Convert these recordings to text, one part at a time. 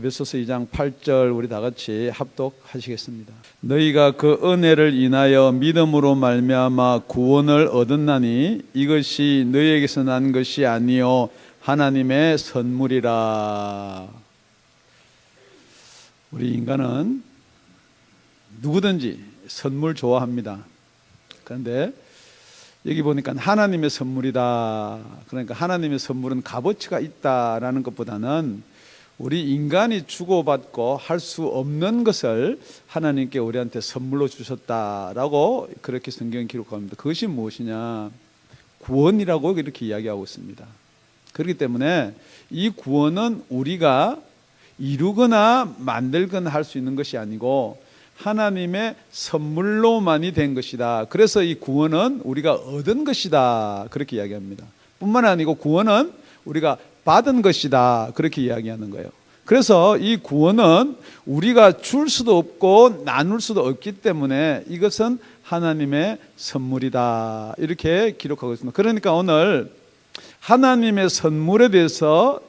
에베소서 2장 8절 우리 다 같이 합독하시겠습니다. 너희가 그 은혜를 인하여 믿음으로 말미암아 구원을 얻었나니 이것이 너희에게서 난 것이 아니요 하나님의 선물이라. 우리 인간은 누구든지 선물 좋아합니다. 그런데 여기 보니까 하나님의 선물이다. 그러니까 하나님의 선물은 값어치가 있다라는 것보다는 우리 인간이 주고받고 할 수 없는 것을 하나님께 우리한테 선물로 주셨다라고 그렇게 성경은 기록합니다. 그것이 무엇이냐? 구원이라고 이렇게 이야기하고 있습니다. 그렇기 때문에 이 구원은 우리가 이루거나 만들거나 할 수 있는 것이 아니고 하나님의 선물로만이 된 것이다. 그래서 이 구원은 우리가 얻은 것이다. 그렇게 이야기합니다. 뿐만 아니고 구원은 우리가 받은 것이다. 그렇게 이야기하는 거예요. 그래서 이 구원은 우리가 줄 수도 없고 나눌 수도 없기 때문에 이것은 하나님의 선물이다. 이렇게 기록하고 있습니다. 그러니까 오늘 하나님의 선물에 대해서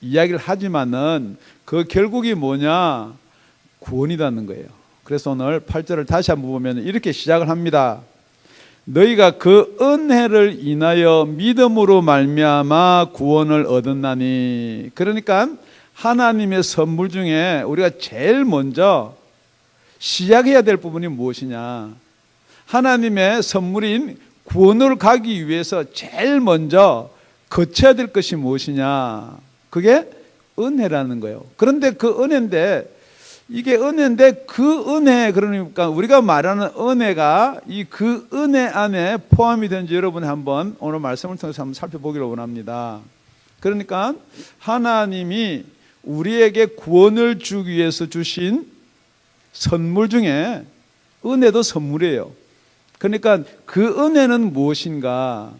이야기를 하지만은 그 결국이 뭐냐? 구원이라는 거예요. 그래서 오늘 8절을 다시 한번 보면 이렇게 시작을 합니다. 너희가 그 은혜를 인하여 믿음으로 말미암아 구원을 얻었나니. 그러니까 하나님의 선물 중에 우리가 제일 먼저 시작해야 될 부분이 무엇이냐? 하나님의 선물인 구원을 가기 위해서 제일 먼저 거쳐야 될 것이 무엇이냐? 그게 은혜라는 거예요. 그런데 그 은혜인데 이게 은혜인데 그 은혜, 그러니까 우리가 말하는 은혜가 이 그 은혜 안에 포함이 되는지 여러분이 한번 오늘 말씀을 통해서 한번 살펴보기를 원합니다. 그러니까 하나님이 우리에게 구원을 주기 위해서 주신 선물 중에 은혜도 선물이에요. 그러니까 그 은혜는 무엇인가?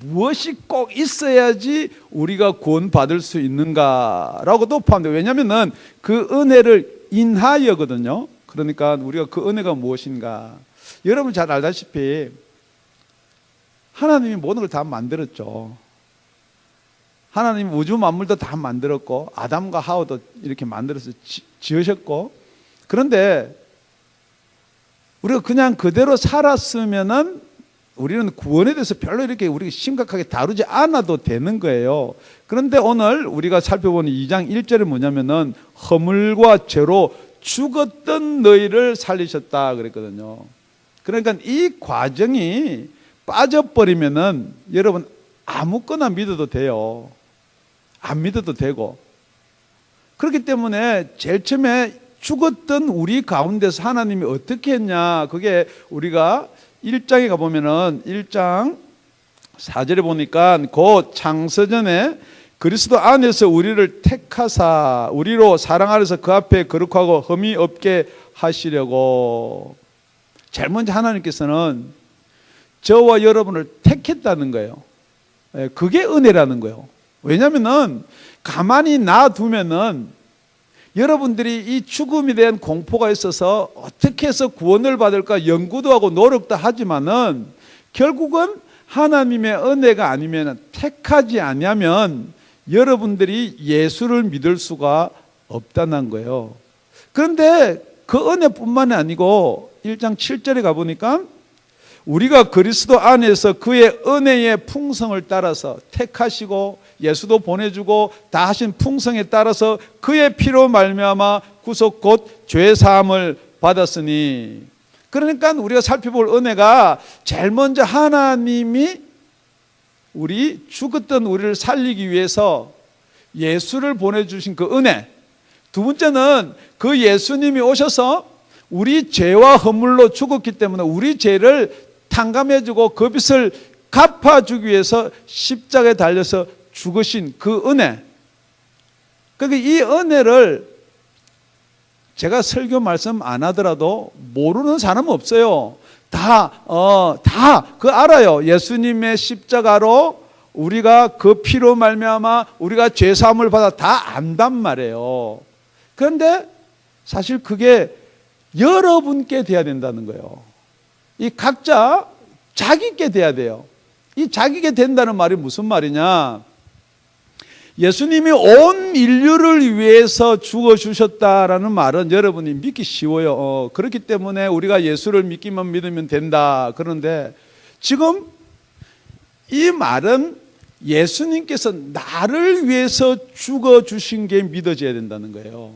무엇이 꼭 있어야지 우리가 구원받을 수 있는가라고도 포함돼요. 왜냐하면 그 은혜를 인하여거든요. 그러니까 우리가 그 은혜가 무엇인가. 여러분 잘 알다시피 하나님이 모든 걸 다 만들었죠. 하나님이 우주 만물도 다 만들었고 아담과 하와도 이렇게 만들어서 지으셨고, 그런데 우리가 그냥 그대로 살았으면은 우리는 구원에 대해서 별로 이렇게 우리가 심각하게 다루지 않아도 되는 거예요. 그런데 오늘 우리가 살펴보는 2장 1절이 뭐냐면은 허물과 죄로 죽었던 너희를 살리셨다 그랬거든요. 그러니까 이 과정이 빠져버리면은 여러분 아무거나 믿어도 돼요. 안 믿어도 되고. 그렇기 때문에 제일 처음에 죽었던 우리 가운데서 하나님이 어떻게 했냐, 그게 우리가 1장에 가보면은 1장 4절에 보니까 곧 창세전에 그리스도 안에서 우리를 택하사 우리로 사랑 안에서 그 앞에 거룩하고 흠이 없게 하시려고. 제일 먼저 하나님께서는 저와 여러분을 택했다는 거예요. 그게 은혜라는 거예요. 왜냐하면은 가만히 놔두면은 여러분들이 이 죽음에 대한 공포가 있어서 어떻게 해서 구원을 받을까 연구도 하고 노력도 하지만은 결국은 하나님의 은혜가 아니면 택하지 않으면 여러분들이 예수를 믿을 수가 없다는 거예요. 그런데 그 은혜뿐만이 아니고 1장 7절에 가보니까 우리가 그리스도 안에서 그의 은혜의 풍성을 따라서 택하시고 예수도 보내주고 다 하신 풍성에 따라서 그의 피로 말미암아 구속 곧 죄 사함을 받았으니. 그러니까 우리가 살펴볼 은혜가 제일 먼저 하나님이 우리 죽었던 우리를 살리기 위해서 예수를 보내주신 그 은혜. 두 번째는 그 예수님이 오셔서 우리 죄와 허물로 죽었기 때문에 우리 죄를 탕감해주고 그 빚을 갚아주기 위해서 십자가에 달려서 죽으신 그 은혜. 그러니까 이 은혜를 제가 설교 말씀 안 하더라도 모르는 사람은 없어요. 다 그 알아요. 예수님의 십자가로 우리가 그 피로 말미암아 우리가 죄 사함을 받아 다 안단 말이에요. 그런데 사실 그게 여러분께 돼야 된다는 거예요. 이 각자 자기께 돼야 돼요. 이 자기께 된다는 말이 무슨 말이냐? 예수님이 온 인류를 위해서 죽어주셨다라는 말은 여러분이 믿기 쉬워요. 그렇기 때문에 우리가 예수를 믿으면 된다. 그런데 지금 이 말은 예수님께서 나를 위해서 죽어주신 게 믿어져야 된다는 거예요.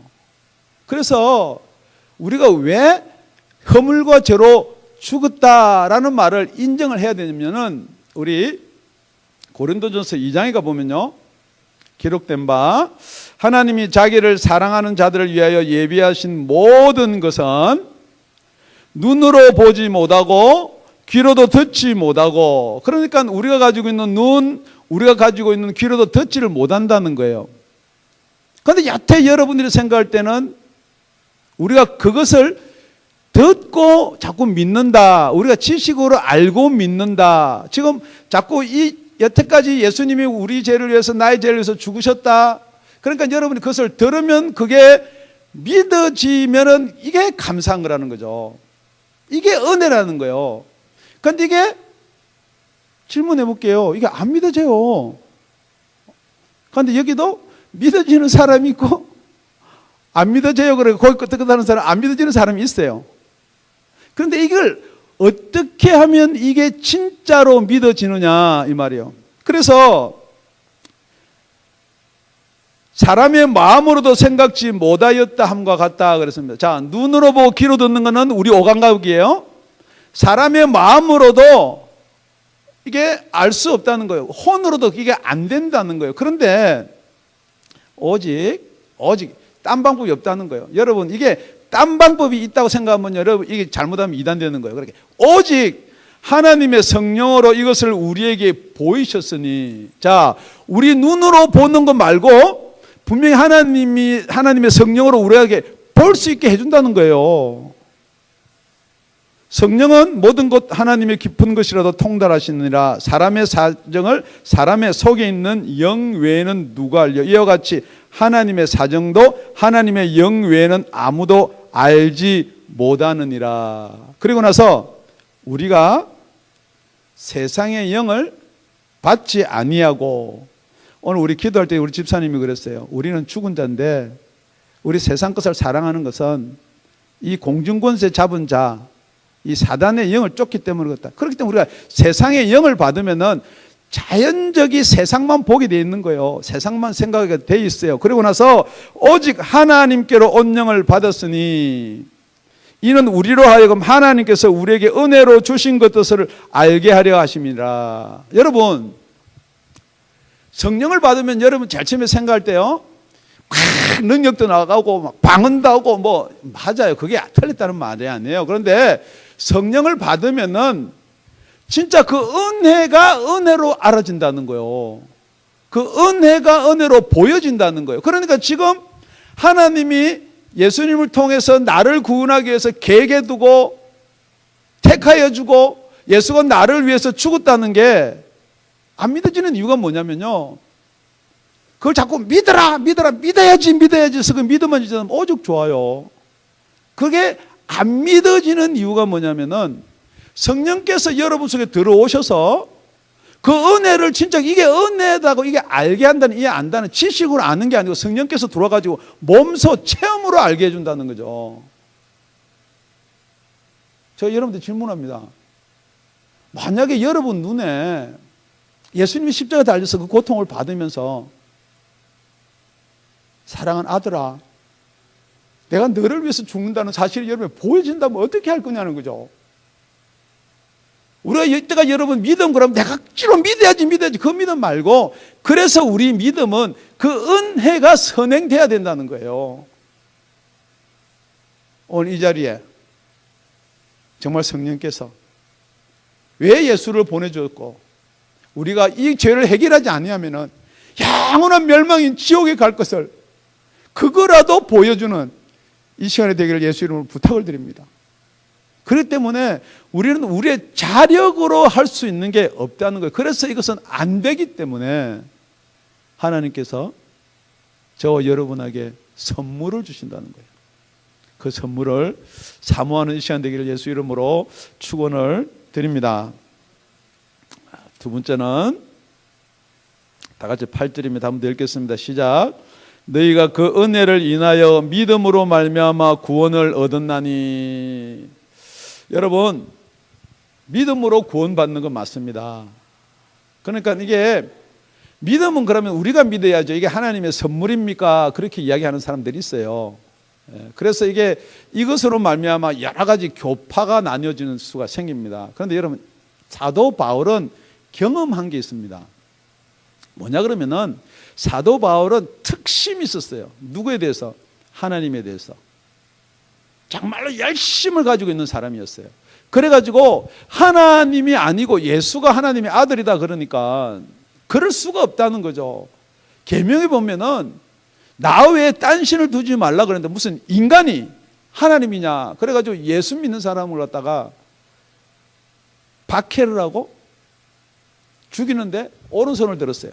그래서 우리가 왜 허물과 죄로 죽었다라는 말을 인정을 해야 되냐면은 우리 고린도전서 2장에 가보면요, 기록된 바 하나님이 자기를 사랑하는 자들을 위하여 예비하신 모든 것은 눈으로 보지 못하고 귀로도 듣지 못하고, 그러니까 우리가 가지고 있는 눈, 우리가 가지고 있는 귀로도 듣지를 못한다는 거예요. 그런데 여태 여러분들이 생각할 때는 우리가 그것을 듣고 자꾸 믿는다, 우리가 지식으로 알고 믿는다. 지금 자꾸 여태까지 예수님이 우리 죄를 위해서, 나의 죄를 위해서 죽으셨다. 그러니까 여러분이 그것을 들으면 그게 믿어지면은 이게 감사한 거라는 거죠. 이게 은혜라는 거예요. 그런데 이게 질문해 볼게요. 이게 안 믿어져요. 그런데 여기도 믿어지는 사람이 있고 안 믿어져요. 그래 거기 끄떡끄떡하는 사람, 안 믿어지는 사람이 있어요. 그런데 이걸 어떻게 하면 이게 진짜로 믿어지느냐 이 말이에요. 그래서 사람의 마음으로도 생각지 못하였다 함과 같다 그랬습니다. 자, 눈으로 보고 귀로 듣는 것은 우리 오감각이에요. 사람의 마음으로도 이게 알 수 없다는 거예요. 혼으로도 이게 안 된다는 거예요. 그런데 오직 딴 방법이 없다는 거예요. 여러분, 이게 딴 방법이 있다고 생각하면 여러분 이게 잘못하면 이단되는 거예요. 그렇게 오직 하나님의 성령으로 이것을 우리에게 보이셨으니, 자, 우리 눈으로 보는 것 말고 분명히 하나님의 성령으로 우리에게 볼 수 있게 해준다는 거예요. 성령은 모든 것 하나님의 깊은 것이라도 통달하시느니라. 사람의 사정을 사람의 속에 있는 영 외에는 누가 알려. 이와 같이 하나님의 사정도 하나님의 영 외에는 아무도 알지 못하느니라. 그리고 나서 우리가 세상의 영을 받지 아니하고, 오늘 우리 기도할 때 우리 집사님이 그랬어요. 우리는 죽은 자인데 우리 세상 것을 사랑하는 것은 이 공중권세 잡은 자, 이 사단의 영을 쫓기 때문에 그렇다. 그렇기 때문에 우리가 세상의 영을 받으면은 자연적이 세상만 보게 돼 있는 거예요. 세상만 생각하게 돼 있어요. 그리고 나서 오직 하나님께로 온 영을 받았으니 이는 우리로 하여금 하나님께서 우리에게 은혜로 주신 것들을 알게 하려 하심이라. 여러분, 성령을 받으면 여러분 제일 처음에 생각할 때요, 막 능력도 나가고 막 방언도 하고 뭐 맞아요. 그게 틀렸다는 말이 아니에요. 그런데 성령을 받으면은 진짜 그 은혜가 은혜로 알아진다는 거예요. 그 은혜가 은혜로 보여진다는 거예요. 그러니까 지금 하나님이 예수님을 통해서 나를 구원하기 위해서 계획해 두고 택하여 주고 예수가 나를 위해서 죽었다는 게 안 믿어지는 이유가 뭐냐면요, 그걸 자꾸 믿어야지 해서 그 믿으면 이제 오죽 좋아요. 그게 안 믿어지는 이유가 뭐냐면은 성령께서 여러분 속에 들어오셔서 그 은혜를 진짜 이게 은혜다고 이게 알게 한다는, 이해 안다는 지식으로 아는 게 아니고 성령께서 들어와가지고 몸소 체험으로 알게 해준다는 거죠. 저 여러분들 질문합니다. 만약에 여러분 눈에 예수님이 십자가에 달려서 그 고통을 받으면서 사랑하는 아들아, 내가 너를 위해서 죽는다는 사실이 여러분에 보여진다면 어떻게 할 거냐는 거죠. 우리가 이때가 여러분 믿음, 그러면 내가 억지로 믿어야지 그 믿음 말고, 그래서 우리 믿음은 그 은혜가 선행돼야 된다는 거예요. 오늘 이 자리에 정말 성령께서 왜 예수를 보내줬고 우리가 이 죄를 해결하지 아니하면은 영원한 멸망인 지옥에 갈 것을 그거라도 보여주는 이 시간에 되기를 예수 이름으로 부탁을 드립니다. 그렇기 때문에 우리는 우리의 자력으로 할 수 있는 게 없다는 거예요. 그래서 이것은 안 되기 때문에 하나님께서 저와 여러분에게 선물을 주신다는 거예요. 그 선물을 사모하는 이 시간 되기를 예수 이름으로 축원을 드립니다. 두 번째는 다 같이 8절입니다. 한번 더 읽겠습니다. 시작. 너희가 그 은혜를 인하여 믿음으로 말미암아 구원을 얻었나니. 여러분, 믿음으로 구원받는 건 맞습니다. 그러니까 이게 믿음은 그러면 우리가 믿어야죠. 이게 하나님의 선물입니까? 그렇게 이야기하는 사람들이 있어요. 그래서 이게 이것으로 말미암아 여러 가지 교파가 나뉘어지는 수가 생깁니다. 그런데 여러분, 사도 바울은 경험한 게 있습니다. 뭐냐 그러면은 사도 바울은 특심이 있었어요. 누구에 대해서? 하나님에 대해서. 정말로 열심을 가지고 있는 사람이었어요. 그래가지고 하나님이 아니고 예수가 하나님의 아들이다 그러니까 그럴 수가 없다는 거죠. 계명에 보면은 나 외에 딴 신을 두지 말라 그랬는데 무슨 인간이 하나님이냐. 그래가지고 예수 믿는 사람을 갖다가 박해를 하고 죽이는데 오른손을 들었어요.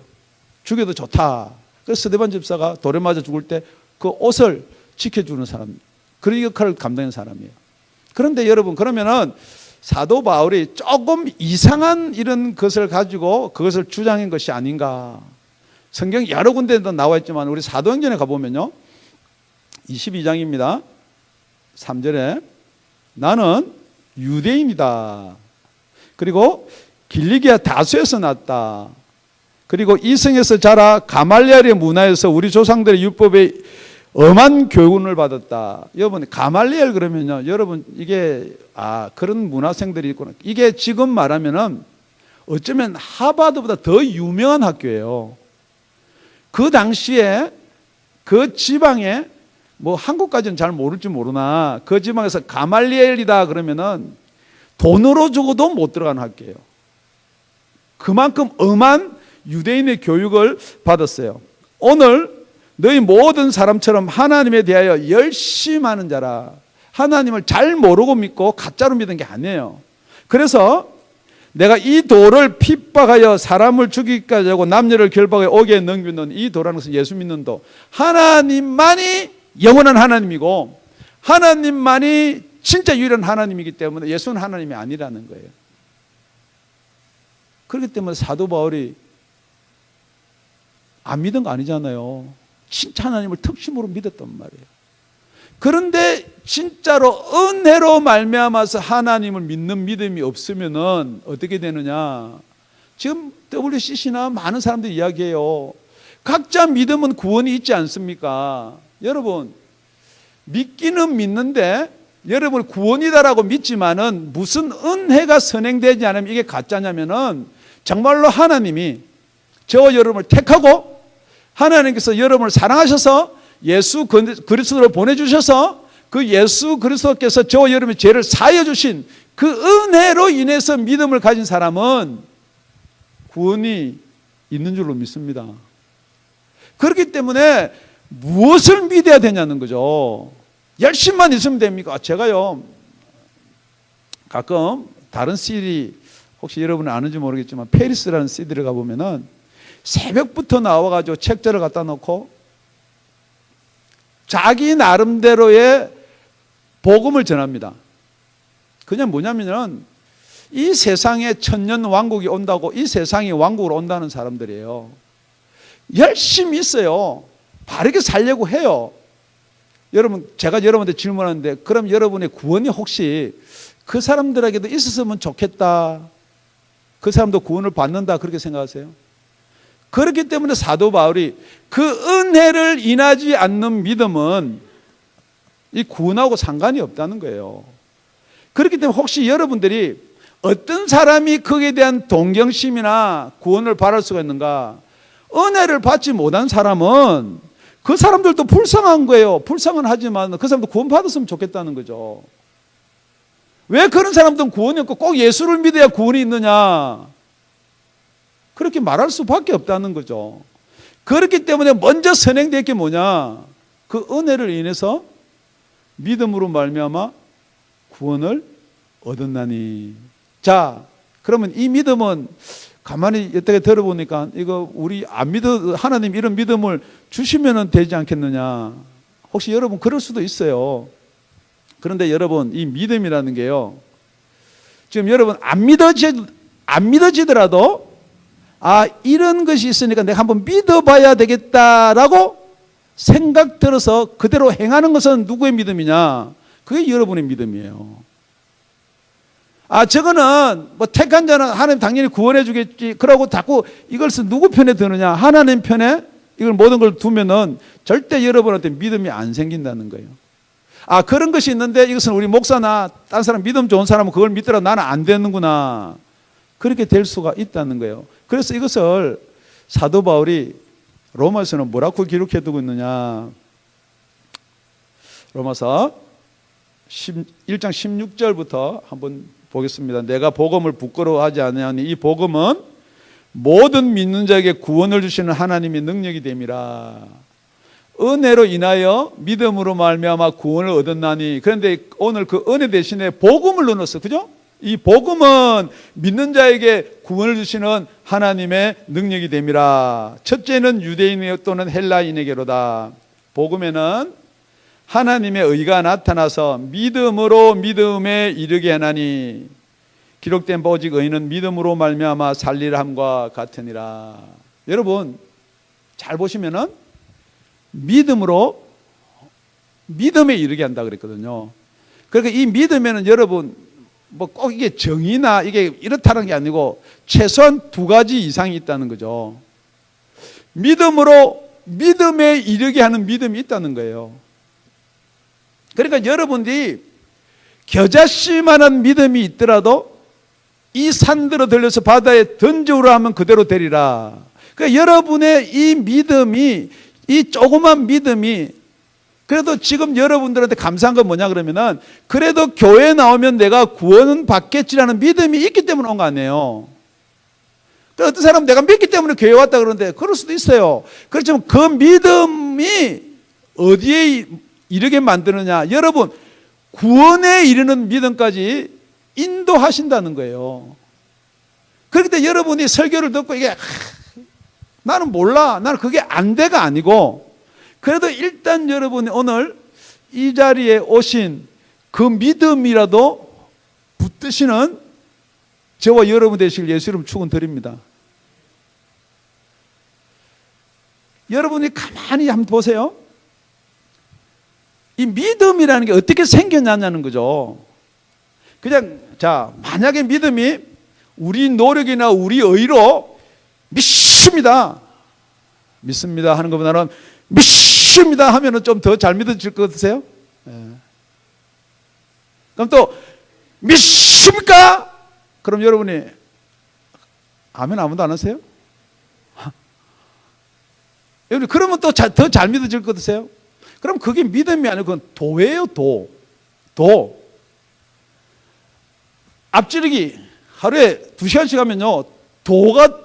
죽여도 좋다. 그래서 스데반 집사가 돌에 맞아 죽을 때 그 옷을 지켜주는 사람, 그런 역할을 감당하는 사람이에요. 그런데 여러분, 그러면은 사도 바울이 조금 이상한 이런 것을 가지고 그것을 주장한 것이 아닌가. 성경 여러 군데도 나와 있지만 우리 사도행전에 가보면요, 22장입니다. 3절에 나는 유대인이다. 그리고 길리기아 다수에서 났다. 그리고 이성에서 자라 가말리엘의 문화에서 우리 조상들의 율법에 엄한 교훈을 받았다. 여러분, 가말리엘 그러면요, 여러분 이게 그런 문화생들이 있구나. 이게 지금 말하면은 어쩌면 하버드보다 더 유명한 학교예요. 그 당시에 그 지방에 뭐 한국까지는 잘 모를지 모르나 그 지방에서 가말리엘이다 그러면은 돈으로 주고도 못 들어가는 학교예요. 그만큼 엄한 유대인의 교육을 받았어요. 오늘 너희 모든 사람처럼 하나님에 대하여 열심하는 자라. 하나님을 잘 모르고 믿고 가짜로 믿은 게 아니에요. 그래서 내가 이 도를 핍박하여 사람을 죽이기까지 하고 남녀를 결박하여 옥에 넘기는 이 도라는 것은 예수 믿는 도. 하나님만이 영원한 하나님이고 하나님만이 진짜 유일한 하나님이기 때문에 예수는 하나님이 아니라는 거예요. 그렇기 때문에 사도 바울이 안 믿은 거 아니잖아요. 진짜 하나님을 특심으로 믿었단 말이에요. 그런데 진짜로 은혜로 말미암아서 하나님을 믿는 믿음이 없으면은 어떻게 되느냐? 지금 WCC나 많은 사람들이 이야기해요. 각자 믿음은 구원이 있지 않습니까? 여러분, 믿기는 믿는데 여러분 구원이다라고 믿지만은 무슨 은혜가 선행되지 않으면 이게 가짜냐면은 정말로 하나님이 저와 여러분을 택하고 하나님께서 여러분을 사랑하셔서 예수 그리스도를 보내주셔서 그 예수 그리스도께서 저와 여러분의 죄를 사하여 주신 그 은혜로 인해서 믿음을 가진 사람은 구원이 있는 줄로 믿습니다. 그렇기 때문에 무엇을 믿어야 되냐는 거죠. 열심만 있으면 됩니까? 제가요 가끔 다른 CD, 혹시 여러분은 아는지 모르겠지만 페리스라는 CD를 가보면은 새벽부터 나와가지고 책자를 갖다 놓고 자기 나름대로의 복음을 전합니다. 그냥 뭐냐면은 이 세상에 천년 왕국이 온다고, 이 세상이 왕국으로 온다는 사람들이에요. 열심히 있어요. 바르게 살려고 해요. 여러분, 제가 여러분한테 질문하는데 그럼 여러분의 구원이 혹시 그 사람들에게도 있었으면 좋겠다, 그 사람도 구원을 받는다, 그렇게 생각하세요? 그렇기 때문에 사도 바울이 그 은혜를 인하지 않는 믿음은 이 구원하고 상관이 없다는 거예요. 그렇기 때문에 혹시 여러분들이 어떤 사람이 거기에 대한 동경심이나 구원을 바랄 수가 있는가? 은혜를 받지 못한 사람은 그 사람들도 불쌍한 거예요. 불쌍은 하지만 그 사람도 구원 받았으면 좋겠다는 거죠. 왜 그런 사람들은 구원이 없고 꼭 예수를 믿어야 구원이 있느냐? 그렇게 말할 수밖에 없다는 거죠. 그렇기 때문에 먼저 선행될 게 뭐냐? 그 은혜를 인해서 믿음으로 말미암아 구원을 얻었나니. 자, 그러면 이 믿음은 가만히 여태까지 들어보니까 이거 우리 안 믿어, 하나님 이런 믿음을 주시면 되지 않겠느냐? 혹시 여러분 그럴 수도 있어요. 그런데 여러분, 이 믿음이라는 게요, 지금 여러분 안 믿어지더라도 아, 이런 것이 있으니까 내가 한번 믿어봐야 되겠다라고 생각 들어서 그대로 행하는 것은 누구의 믿음이냐? 그게 여러분의 믿음이에요. 아, 저거는 뭐 택한 자는 하나님 당연히 구원해 주겠지. 그러고 자꾸 이걸 누구 편에 드느냐? 하나님 편에 이걸 모든 걸 두면은 절대 여러분한테 믿음이 안 생긴다는 거예요. 아, 그런 것이 있는데 이것은 우리 목사나 다른 사람 믿음 좋은 사람은 그걸 믿더라 나는 안 되는구나. 그렇게 될 수가 있다는 거예요. 그래서 이것을 사도 바울이 로마서는 뭐라고 기록해 두고 있느냐? 로마서 1장 16절부터 한번 보겠습니다. 내가 복음을 부끄러워하지 아니하니 이 복음은 모든 믿는 자에게 구원을 주시는 하나님의 능력이 됨이라. 은혜로 인하여 믿음으로 말미암아 구원을 얻었나니. 그런데 오늘 그 은혜 대신에 복음을 넣었어. 그죠? 이 복음은 믿는 자에게 구원을 주시는 하나님의 능력이 됨이라. 첫째는 유대인 또는 헬라인에게로다. 복음에는 하나님의 의가 나타나서 믿음으로 믿음에 이르게 하나니 기록된 바 오직 의인은 믿음으로 말미암아 살리라 함과 같으니라. 여러분 잘 보시면은 믿음으로 믿음에 이르게 한다 그랬거든요. 그러니까 이 믿음에는 여러분 뭐 꼭 이게 정의나 이게 이렇다는 게 아니고 최소한 두 가지 이상이 있다는 거죠. 믿음으로 믿음에 이르게 하는 믿음이 있다는 거예요. 그러니까 여러분들이 겨자씨만한 믿음이 있더라도 이 산들어 들려서 바다에 던져오라 하면 그대로 되리라. 그러니까 여러분의 이 믿음이, 이 조그만 믿음이, 그래도 지금 여러분들한테 감사한 건 뭐냐 그러면은 그래도 교회 나오면 내가 구원은 받겠지라는 믿음이 있기 때문에 온 거 아니에요. 그러니까 어떤 사람은 내가 믿기 때문에 교회 왔다 그러는데 그럴 수도 있어요. 그렇지만 그 믿음이 어디에 이르게 만드느냐? 여러분 구원에 이르는 믿음까지 인도하신다는 거예요. 그렇기 때문에 여러분이 설교를 듣고 이게 나는 몰라, 나는 그게 안 돼가 아니고 그래도 일단 여러분이 오늘 이 자리에 오신 그 믿음이라도 붙드시는 저와 여러분 되시길 예수 이름 축원드립니다. 여러분이 가만히 한번 보세요. 이 믿음이라는 게 어떻게 생겼냐는 거죠. 그냥 자, 만약에 믿음이 우리 노력이나 우리 의로 믿습니다 하는 것보다는 믿습니다 하면은 좀 더 잘 믿어질 것 같으세요? 그럼 또 믿습니까? 그럼 여러분이 아멘 아무도 안 하세요? 여러분 그러면 또 더 잘 믿어질 것 같으세요? 그럼 그게 믿음이 아니고 그건 도예요. 도. 앞지르기 하루에 2시간씩 하면요 도가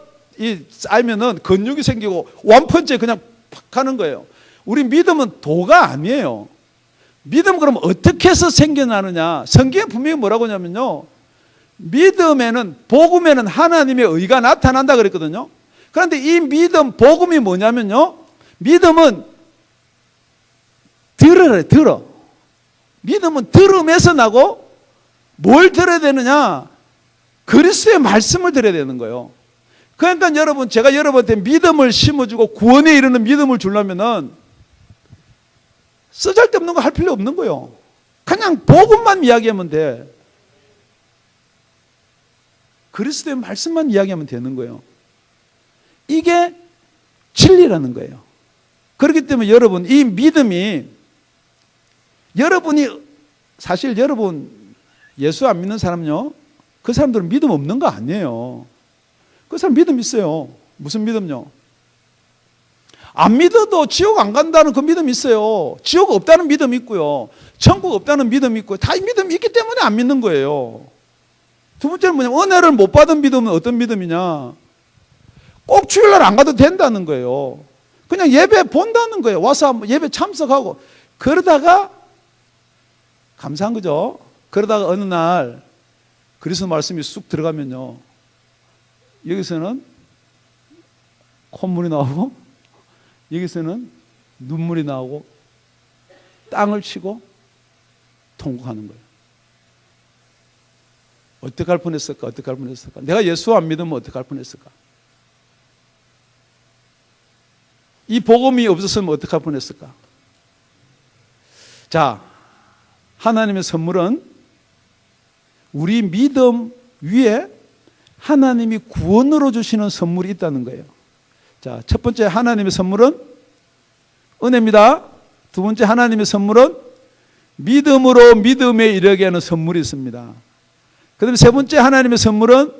쌓이면은 근육이 생기고 원펀치에 그냥 팍 하는 거예요. 우리 믿음은 도가 아니에요. 믿음은 그럼 어떻게 해서 생겨나느냐? 성경에 분명히 뭐라고 하냐면요 믿음에는 복음에는 하나님의 의가 나타난다 그랬거든요. 그런데 이 믿음 복음이 뭐냐면요 믿음은 들어. 믿음은 들음에서 나고 뭘 들어야 되느냐? 그리스도의 말씀을 들어야 되는 거예요. 그러니까 여러분 제가 여러분한테 믿음을 심어주고 구원에 이르는 믿음을 주려면은 쓰잘데없는 거 할 필요 없는 거예요. 그냥 복음만 이야기하면 돼. 그리스도의 말씀만 이야기하면 되는 거예요. 이게 진리라는 거예요. 그렇기 때문에 여러분 이 믿음이 여러분이 사실 여러분 예수 안 믿는 사람요 그 사람들은 믿음 없는 거 아니에요. 그 사람 믿음 있어요. 무슨 믿음요? 안 믿어도 지옥 안 간다는 그 믿음이 있어요. 지옥 없다는 믿음이 있고요. 천국 없다는 믿음이 있고요. 다 이 믿음이 있기 때문에 안 믿는 거예요. 두 번째는 뭐냐면 은혜를 못 받은 믿음은 어떤 믿음이냐? 꼭 주일날 안 가도 된다는 거예요. 그냥 예배 본다는 거예요. 와서 예배 참석하고 그러다가 감사한 거죠. 그러다가 어느 날 그리스도 말씀이 쑥 들어가면요 여기서는 콧물이 나오고 여기서는 눈물이 나오고 땅을 치고 통곡하는 거예요. 어떻게 할 뻔했을까? 내가 예수 안 믿으면 어떻게 할 뻔했을까? 이 복음이 없었으면 어떻게 뻔했을까? 자, 하나님의 선물은 우리 믿음 위에 하나님이 구원으로 주시는 선물이 있다는 거예요. 자, 첫 번째 하나님의 선물은 은혜입니다. 두 번째 하나님의 선물은 믿음으로 믿음에 이르게 하는 선물이 있습니다. 그 다음에 세 번째 하나님의 선물은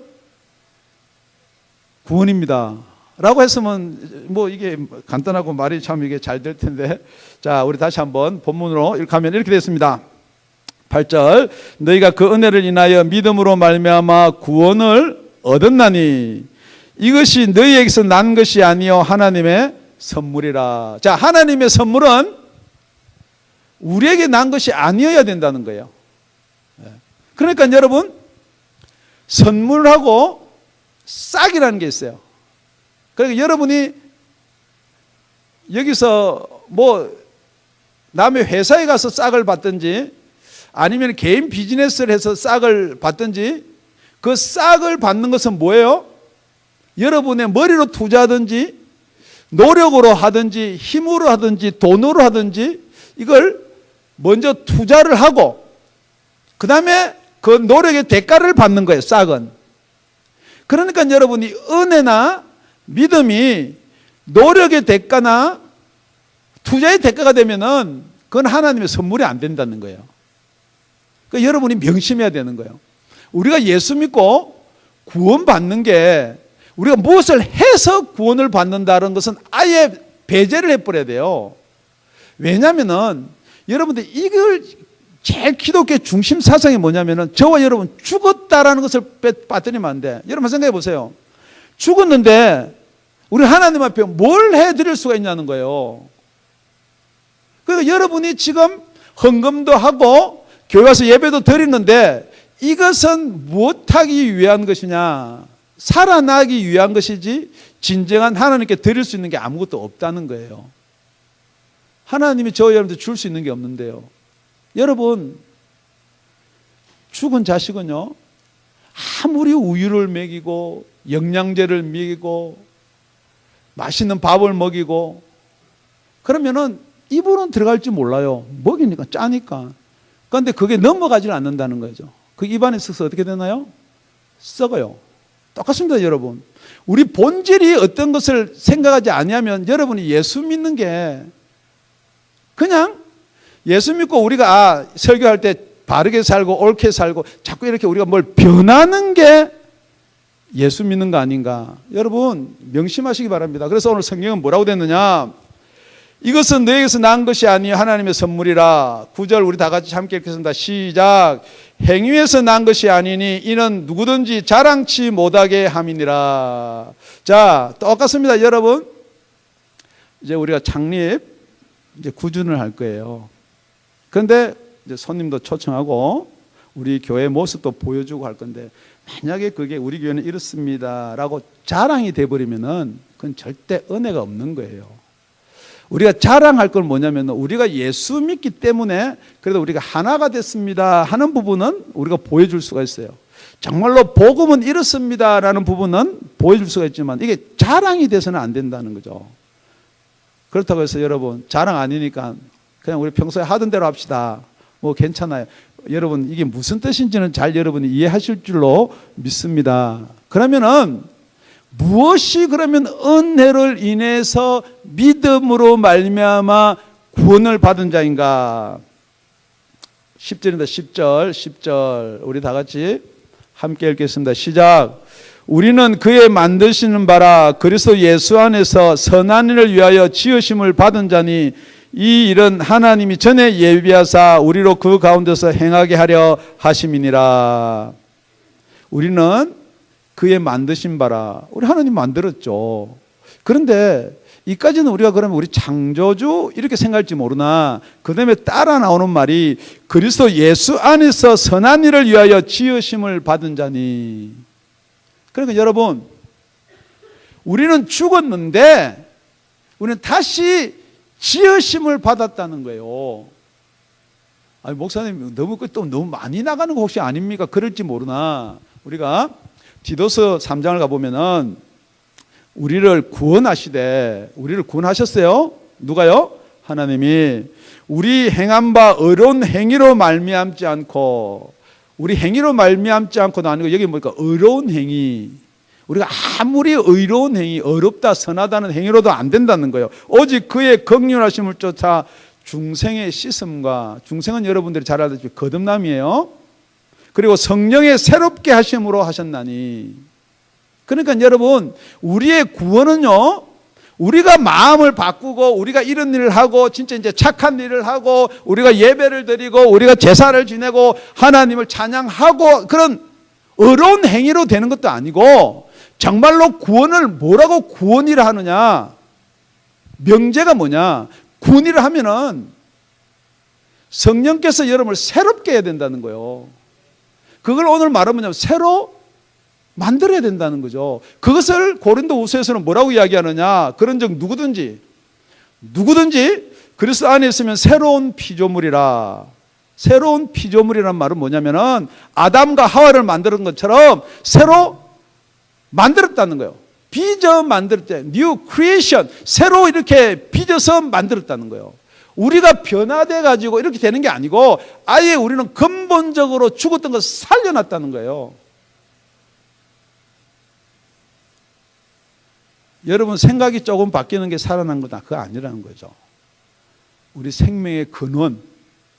구원입니다. 라고 했으면 뭐 이게 간단하고 말이 참 이게 잘 될 텐데, 자, 우리 다시 한번 본문으로 이렇게 하면 이렇게 됐습니다. 8절, 너희가 그 은혜를 인하여 믿음으로 말미암아 구원을 얻었나니 이것이 너희에게서 난 것이 아니요 하나님의 선물이라. 자, 하나님의 선물은 우리에게 난 것이 아니어야 된다는 거예요. 그러니까 여러분, 선물하고 싹이라는 게 있어요. 그러니까 여러분이 여기서 뭐 남의 회사에 가서 싹을 받든지 아니면 개인 비즈니스를 해서 싹을 받든지, 그 싹을 받는 것은 뭐예요? 여러분의 머리로 투자하든지 노력으로 하든지 힘으로 하든지 돈으로 하든지 이걸 먼저 투자를 하고 그 다음에 그 노력의 대가를 받는 거예요, 싹은. 그러니까 여러분이 은혜나 믿음이 노력의 대가나 투자의 대가가 되면은 그건 하나님의 선물이 안 된다는 거예요. 그러니까 여러분이 명심해야 되는 거예요. 우리가 예수 믿고 구원받는 게 우리가 무엇을 해서 구원을 받는다는 것은 아예 배제를 해버려야 돼요. 왜냐하면은 여러분들 이걸 제일 기독교의 중심 사상이 뭐냐면은 저와 여러분 죽었다라는 것을 빠뜨리면 안 돼. 여러분 생각해 보세요. 죽었는데 우리 하나님 앞에 뭘 해드릴 수가 있냐는 거예요. 그러니까 여러분이 지금 헌금도 하고 교회 와서 예배도 드리는데 이것은 무엇하기 위한 것이냐? 살아나기 위한 것이지 진정한 하나님께 드릴 수 있는 게 아무것도 없다는 거예요. 하나님이 저와 여러분들 줄 수 있는 게 없는데요. 여러분, 죽은 자식은요, 아무리 우유를 먹이고 영양제를 먹이고 맛있는 밥을 먹이고 그러면은 입으로는 들어갈지 몰라요. 먹이니까 짜니까. 그런데 그게 넘어가질 않는다는 거죠. 그 입안에 있어서 어떻게 되나요? 썩어요. 똑같습니다, 여러분. 우리 본질이 어떤 것을 생각하지 아니하면 여러분이 예수 믿는 게 그냥 예수 믿고 우리가 설교할 때 바르게 살고 옳게 살고 자꾸 이렇게 우리가 뭘 변하는 게 예수 믿는 거 아닌가. 여러분 명심하시기 바랍니다. 그래서 오늘 성경은 뭐라고 됐느냐? 이것은 너에게서 난 것이 아니요 하나님의 선물이라. 9절 우리 다 같이 함께 읽겠습니다. 시작. 행위에서 난 것이 아니니 이는 누구든지 자랑치 못하게 함이니라. 자, 똑같습니다, 여러분. 이제 우리가 창립 이제 구준을 할 거예요. 그런데 이제 손님도 초청하고 우리 교회 모습도 보여주고 할 건데, 만약에 그게 우리 교회는 이렇습니다라고 자랑이 돼버리면은 그건 절대 은혜가 없는 거예요. 우리가 자랑할 건 뭐냐면 우리가 예수 믿기 때문에 그래도 우리가 하나가 됐습니다 하는 부분은 우리가 보여줄 수가 있어요. 정말로 복음은 이렇습니다라는 부분은 보여줄 수가 있지만 이게 자랑이 돼서는 안 된다는 거죠. 그렇다고 해서 여러분 자랑 아니니까 그냥 우리 평소에 하던 대로 합시다. 뭐 괜찮아요. 여러분 이게 무슨 뜻인지는 잘 여러분이 이해하실 줄로 믿습니다. 그러면은 무엇이 그러면 은혜를 인해서 믿음으로 말미암아 구원을 받은 자인가? 10절입니다. 10절 우리 다 같이 함께 읽겠습니다. 시작. 우리는 그의 만드시는 바라 그리스도 예수 안에서 선한 일을 위하여 지으심을 받은 자니 이 일은 하나님이 전에 예비하사 우리로 그 가운데서 행하게 하려 하심이니라. 우리는 그의 만드신 바라. 우리 하나님 만들었죠. 그런데 이까지는 우리가 그러면 우리 창조주 이렇게 생각할지 모르나 그 다음에 따라 나오는 말이 그리스도 예수 안에서 선한 일을 위하여 지으심을 받은 자니. 그러니까 여러분 우리는 죽었는데 우리는 다시 지으심을 받았다는 거예요. 아니 목사님 너무 많이 나가는 거 혹시 아닙니까? 그럴지 모르나 우리가 디도서 3장을 가보면은 우리를 구원하시되, 우리를 구원하셨어요. 누가요? 하나님이 우리 행한 바 의로운 행위로 말미암지 않고, 우리 행위로 말미암지 않고도 아니고 여기 보니까 의로운 행위, 우리가 아무리 의로운 행위, 어렵다 선하다는 행위로도 안 된다는 거예요. 오직 그의 긍휼하심을 쫓아 중생의 씻음과, 중생은 여러분들이 잘 알다시피 거듭남이에요. 그리고 성령의 새롭게 하심으로 하셨나니. 그러니까 여러분, 우리의 구원은요, 우리가 마음을 바꾸고 우리가 이런 일을 하고 진짜 이제 착한 일을 하고 우리가 예배를 드리고 우리가 제사를 지내고 하나님을 찬양하고 그런 어려운 행위로 되는 것도 아니고, 정말로 구원을 뭐라고 구원이라 하느냐, 명제가 뭐냐, 구원이라 하면은 성령께서 여러분을 새롭게 해야 된다는 거예요. 그걸 오늘 말하면 뭐냐면 새로 만들어야 된다는 거죠. 그것을 고린도후서에서는 뭐라고 이야기하느냐, 그런즉 누구든지 그리스도 안에 있으면 새로운 피조물이라. 새로운 피조물이란 말은 뭐냐면은 아담과 하와를 만드는 것처럼 새로 만들었다는 거예요. 빚어 만들었대. New creation. 새로 이렇게 빚어서 만들었다는 거예요. 우리가 변화돼 가지고 이렇게 되는 게 아니고 아예 우리는 근본적으로 죽었던 것을 살려놨다는 거예요. 여러분, 생각이 조금 바뀌는 게 살아난 거다, 그거 아니라는 거죠. 우리 생명의 근원,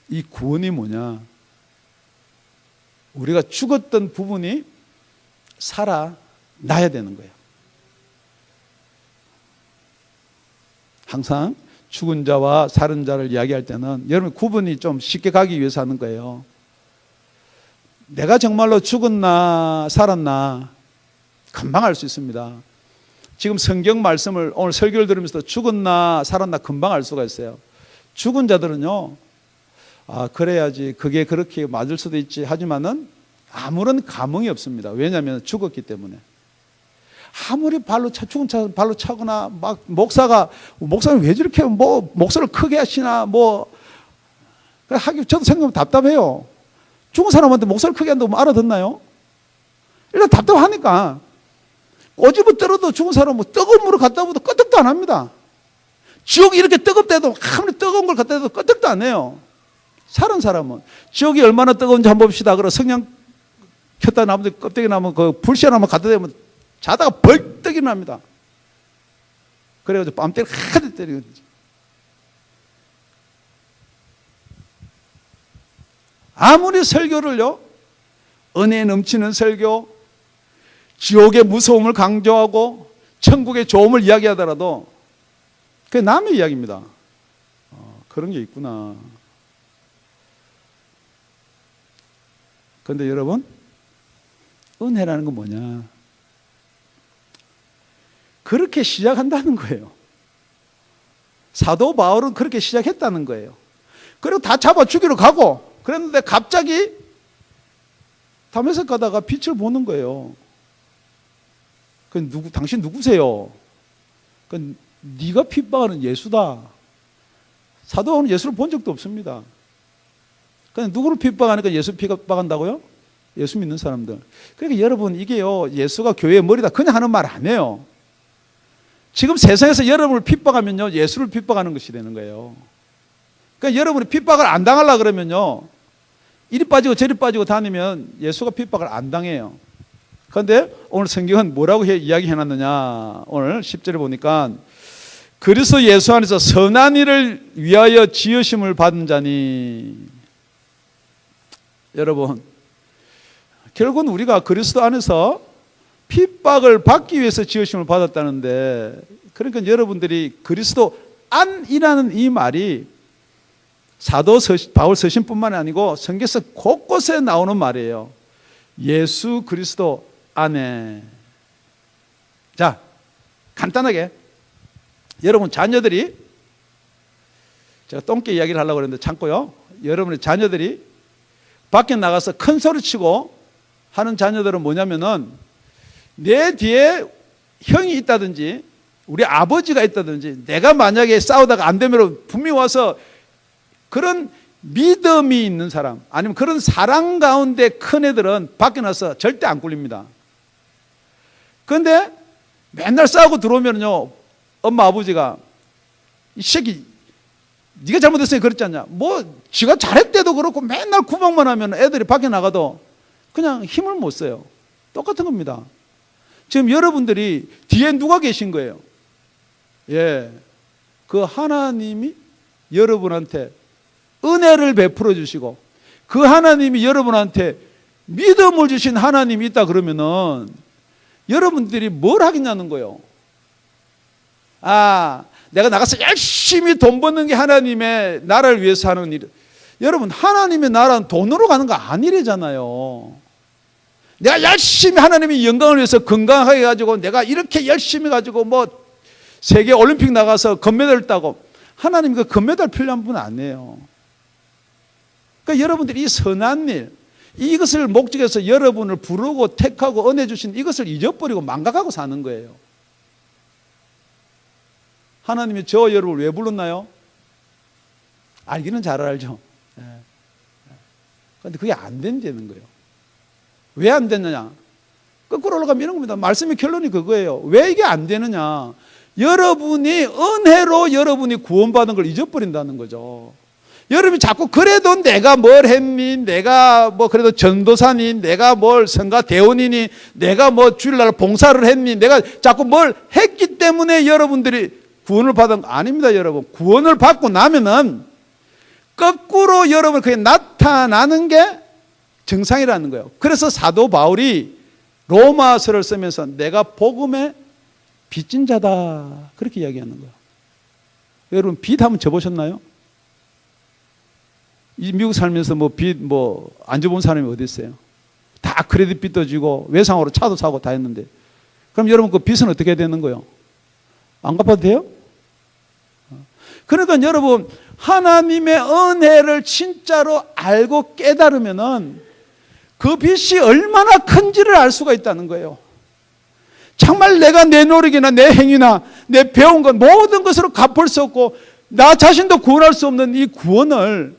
이 구원이 뭐냐, 우리가 죽었던 부분이 살아나야 되는 거예요. 항상 죽은 자와 살은 자를 이야기할 때는 여러분 구분이 좀 쉽게 가기 위해서 하는 거예요. 내가 정말로 죽었나 살았나 금방 알 수 있습니다. 지금 성경 말씀을 오늘 설교를 들으면서 죽었나 살았나 금방 알 수가 있어요. 죽은 자들은요, 그래야지 그게 그렇게 맞을 수도 있지 하지만은 아무런 감흥이 없습니다. 왜냐하면 죽었기 때문에. 아무리 죽은 차 발로 차거나 막 목사는 왜 저렇게 목소리를 크게 하시나 저도 생각하면 답답해요. 죽은 사람한테 목소리를 크게 한다고 알아듣나요? 일단 답답하니까. 꼬집어 떨어도 죽은 사람은 뜨거운 물을 갖다 부어도 끄떡도 안 합니다. 지옥이 이렇게 뜨겁대도 아무리 뜨거운 걸 갖다 대도 끄떡도 안 해요. 살은 사람은 지옥이 얼마나 뜨거운지 한번 봅시다. 그래 성냥 켰다 나무들 껍데기 나면 그 불씨나 한번 갖다 대면 자다가 벌떡 일어납니다. 그래가지고 뺨때를 하드 때리거든요. 아무리 설교를요, 은혜 넘치는 설교, 지옥의 무서움을 강조하고 천국의 좋음을 이야기하더라도 그게 남의 이야기입니다. 그런 게 있구나. 그런데 여러분, 은혜라는 건 뭐냐? 그렇게 시작한다는 거예요. 사도 바울은 그렇게 시작했다는 거예요. 그리고 다 잡아 죽이러 가고 그랬는데 갑자기 다메섹 가다가 빛을 보는 거예요. 당신 누구세요? 네가 핍박하는 예수다. 사도 바울은 예수를 본 적도 없습니다. 그냥 누구를 핍박하니까 예수 핍박한다고요? 예수 믿는 사람들. 그러니까 여러분, 이게요, 예수가 교회의 머리다 그냥 하는 말 아니에요. 지금 세상에서 여러분을 핍박하면요, 예수를 핍박하는 것이 되는 거예요. 그러니까 여러분이 핍박을 안 당하려고 그러면요, 이리 빠지고 저리 빠지고 다니면 예수가 핍박을 안 당해요. 그런데 오늘 성경은 뭐라고 이야기해 놨느냐, 오늘 10절에 보니까 그리스도 예수 안에서 선한 일을 위하여 지으심을 받은 자니. 여러분, 결국은 우리가 그리스도 안에서 핍박을 받기 위해서 지으심을 받았다는데, 그러니까 여러분들이 그리스도 안이라는 이 말이 사도 바울 서신뿐만 아니고 성경에서 곳곳에 나오는 말이에요. 예수 그리스도 안에. 자, 간단하게 여러분 자녀들이, 제가 똥개 이야기를 하려고 했는데 참고요. 여러분의 자녀들이 밖에 나가서 큰 소리 치고 하는 자녀들은 뭐냐면은 내 뒤에 형이 있다든지 우리 아버지가 있다든지 내가 만약에 싸우다가 안 되면 분명히 와서, 그런 믿음이 있는 사람 아니면 그런 사랑 가운데 큰 애들은 밖에 나서 절대 안 꿀립니다. 그런데 맨날 싸우고 들어오면요, 엄마 아버지가 이 새끼 네가 잘못했으니 그랬지 않냐, 뭐 지가 잘했대도 그렇고 맨날 구박만 하면 애들이 밖에 나가도 그냥 힘을 못 써요. 똑같은 겁니다. 지금 여러분들이 뒤에 누가 계신 거예요? 예, 그 하나님이 여러분한테 은혜를 베풀어 주시고 그 하나님이 여러분한테 믿음을 주신 하나님이 있다 그러면은 여러분들이 뭘 하겠냐는 거예요. 아, 내가 나가서 열심히 돈 버는 게 하나님의 나라를 위해서 하는 일. 여러분, 하나님의 나라는 돈으로 가는 거 아니래잖아요. 내가 열심히 하나님의 영광을 위해서 건강하게 가지고 내가 이렇게 열심히 가지고 뭐 세계 올림픽 나가서 금메달 따고 하나님 그 금메달 필요한 분 아니에요. 그러니까 여러분들이 이 선한 일, 이것을 목적해서 여러분을 부르고 택하고 은혜 주신 이것을 잊어버리고 망각하고 사는 거예요. 하나님이 저 여러분을 왜 불렀나요? 알기는 잘 알죠. 그런데 그게 안 된다는 거예요. 왜 안 됐느냐? 거꾸로 올라가면 이런 겁니다. 말씀의 결론이 그거예요. 왜 이게 안 되느냐? 여러분이 은혜로 여러분이 구원받은 걸 잊어버린다는 거죠. 여러분이 자꾸 그래도 내가 뭘 했니? 내가 뭐 그래도 전도사니? 내가 뭘 성가 대원이니? 내가 뭐 주일날 봉사를 했니? 내가 자꾸 뭘 했기 때문에 여러분들이 구원을 받은 거 아닙니다, 여러분. 구원을 받고 나면은 거꾸로 여러분 그게 나타나는 게 정상이라는 거예요. 그래서 사도 바울이 로마서를 쓰면서 내가 복음의 빚진 자다 그렇게 이야기하는 거예요. 여러분 빚 한번 져보셨나요? 이 미국 살면서 뭐 빚 뭐 안 져본 사람이 어디 있어요? 다 크레딧 빚도 지고 외상으로 차도 사고 다 했는데 그럼 여러분 그 빚은 어떻게 되는 거예요? 안 갚아도 돼요? 그러니까 여러분 하나님의 은혜를 진짜로 알고 깨달으면은 그 빚이 얼마나 큰지를 알 수가 있다는 거예요. 정말 내가 내 노력이나 내 행위나 내 배운 것 모든 것으로 갚을 수 없고 나 자신도 구원할 수 없는 이 구원을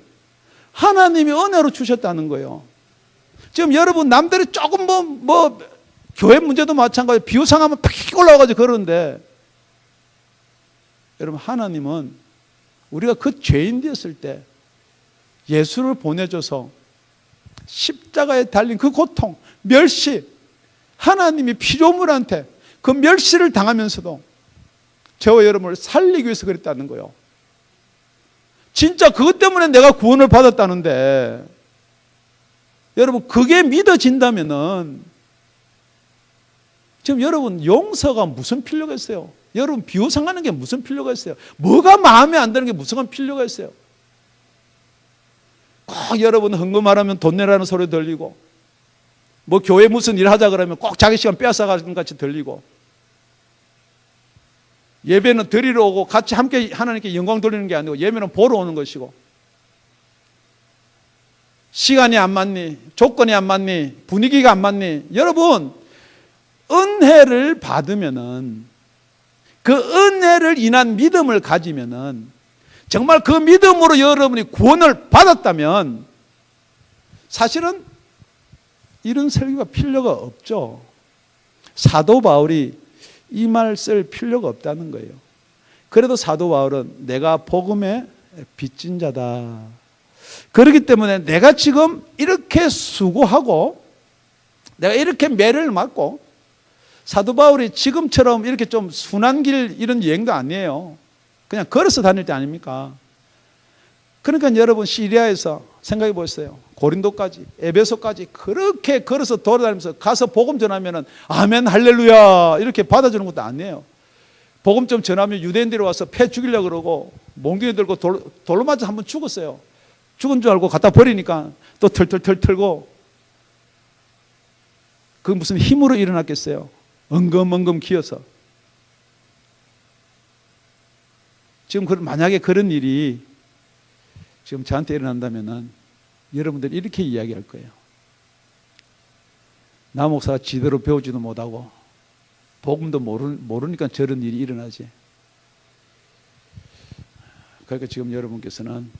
하나님이 은혜로 주셨다는 거예요. 지금 여러분 남들이 조금 뭐 교회 문제도 마찬가지로 비유상하면 픽 올라와가지고 그러는데 여러분 하나님은 우리가 그 죄인 되었을 때 예수를 보내줘서 십자가에 달린 그 고통, 멸시, 하나님이 피조물한테 그 멸시를 당하면서도 저와 여러분을 살리기 위해서 그랬다는 거예요. 진짜 그것 때문에 내가 구원을 받았다는데 여러분 그게 믿어진다면은 지금 여러분 용서가 무슨 필요가 있어요? 여러분 비호상하는 게 무슨 필요가 있어요? 뭐가 마음에 안 드는 게 무슨 필요가 있어요? 꼭 여러분 헌금하라면 돈 내라는 소리 들리고 뭐 교회 무슨 일 하자 그러면 꼭 자기 시간 빼앗아가는 같이 들리고 예배는 드리러 오고 같이 함께 하나님께 영광 돌리는 게 아니고 예배는 보러 오는 것이고 시간이 안 맞니? 조건이 안 맞니? 분위기가 안 맞니? 여러분 은혜를 받으면은 그 은혜를 인한 믿음을 가지면은 정말 그 믿음으로 여러분이 구원을 받았다면 사실은 이런 설교가 필요가 없죠. 사도 바울이 이 말 쓸 필요가 없다는 거예요. 그래도 사도 바울은 내가 복음의 빚진 자다. 그렇기 때문에 내가 지금 이렇게 수고하고 내가 이렇게 매를 맞고 사도 바울이 지금처럼 이렇게 좀 순한 길 이런 여행도 아니에요. 그냥 걸어서 다닐 때 아닙니까? 그러니까 여러분 시리아에서 생각해 보세요. 고린도까지 에베소까지 그렇게 걸어서 돌아다니면서 가서 복음 전하면은 아멘 할렐루야 이렇게 받아주는 것도 아니에요. 복음 좀 전하면 유대인들이 와서 패 죽이려고 그러고 몽둥이 들고 돌로 맞아 한번 죽었어요. 죽은 줄 알고 갖다 버리니까 또 털털털 털고 그 무슨 힘으로 일어났겠어요. 엉금엉금 기어서. 지금 만약에 그런 일이 지금 저한테 일어난다면은 여러분들이 이렇게 이야기할 거예요. 나 목사가 지대로 배우지도 못하고 복음도 모르니까 저런 일이 일어나지. 그러니까 지금 여러분께서는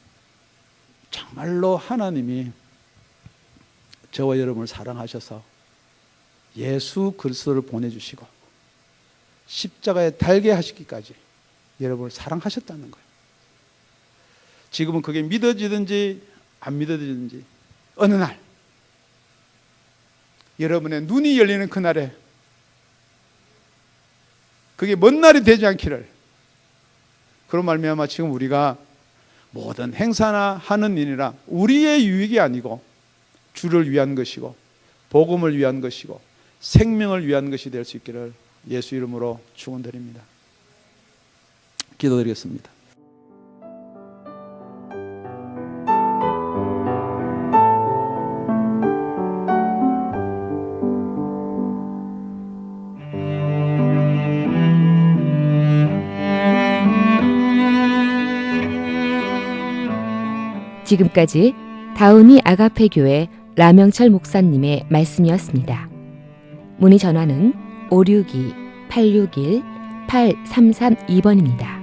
정말로 하나님이 저와 여러분을 사랑하셔서 예수 그리스도를 보내주시고 십자가에 달게 하시기까지 여러분을 사랑하셨다는 거예요. 지금은 그게 믿어지든지 안 믿어지든지 어느 날 여러분의 눈이 열리는 그날에 그게 먼 날이 되지 않기를, 그런 말미암아 지금 우리가 모든 행사나 하는 일이나 우리의 유익이 아니고 주를 위한 것이고 복음을 위한 것이고 생명을 위한 것이 될 수 있기를 예수 이름으로 축원드립니다. 기도드리겠습니다. 지금까지 다운이 아가페 교회 라명철 목사님의 말씀이었습니다. 문의 전화는 562-861-8332번입니다.